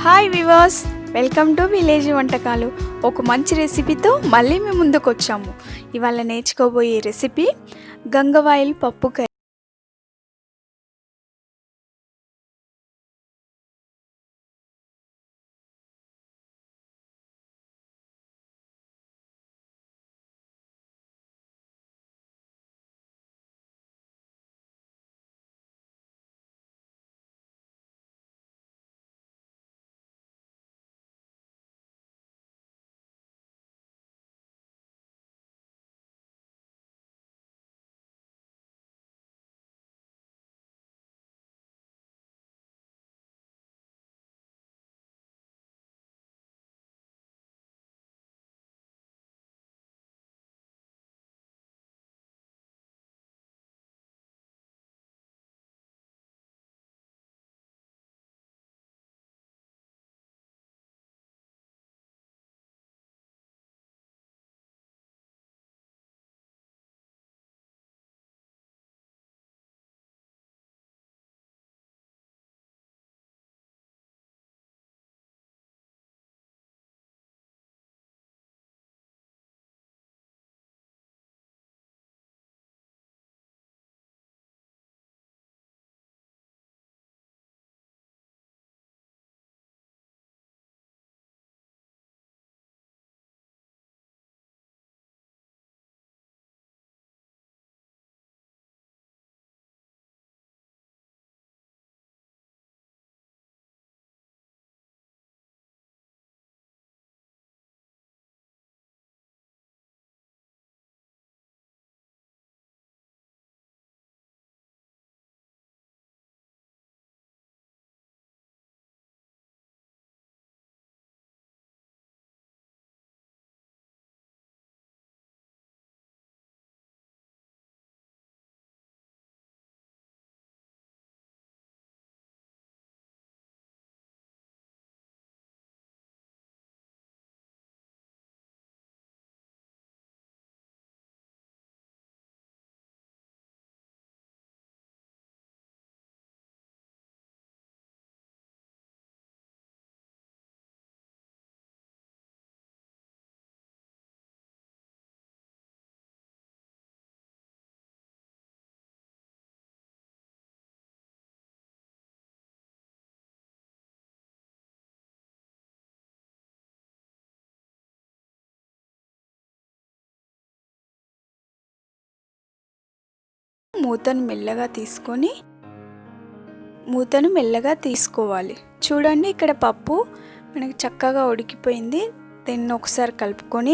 Hi viewers, welcome to village వంటకాలు. ఒక మంచి రెసిపీతో మళ్ళీ మేము ముందుకు వచ్చాము. ఇవాళ నేర్చుకోబోయే రెసిపీ గంగవాయిల్ పప్పు కర్రీ. మూతను మెల్లగా తీసుకోవాలి. చూడండి, ఇక్కడ పప్పు మనకి చక్కగా ఉడికిపోయింది. దీన్ని ఒకసారి కలుపుకొని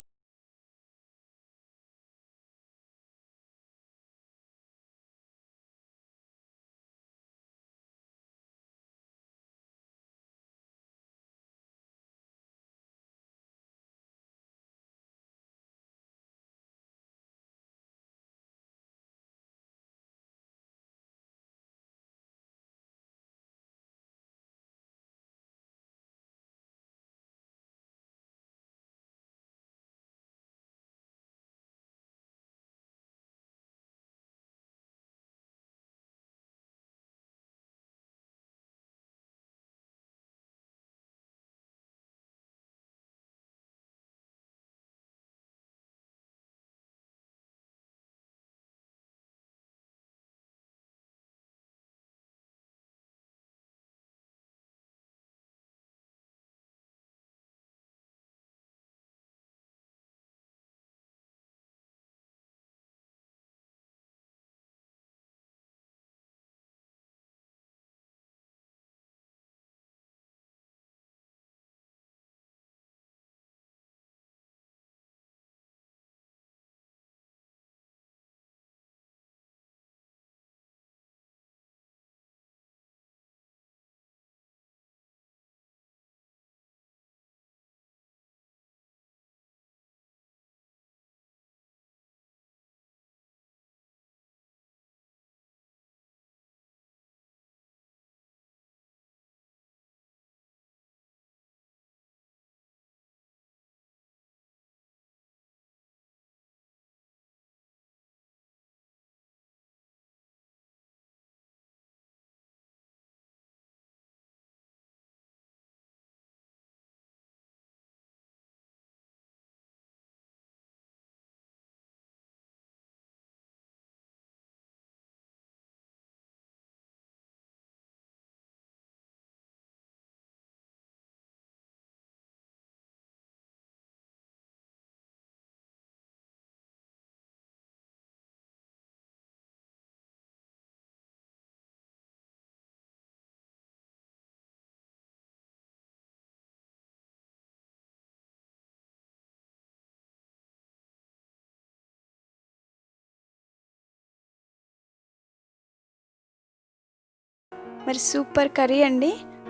మరి సూపర్ కర్రీ అండి.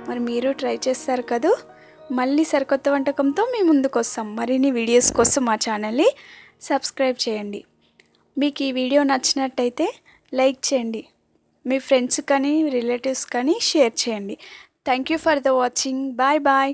మరి మీరు ట్రై చేస్తారు కదూ. మళ్ళీ సరికొత్త వంటకంతో మీ ముందుకు వస్తాం. మరిన్ని వీడియోస్ కోసం మా ఛానల్ని సబ్స్క్రైబ్ చేయండి. మీకు ఈ వీడియో నచ్చినట్టయితే లైక్ చేయండి. మీ ఫ్రెండ్స్ కానీ రిలేటివ్స్ కానీ షేర్ చేయండి. Thank you for the watching. Bye bye.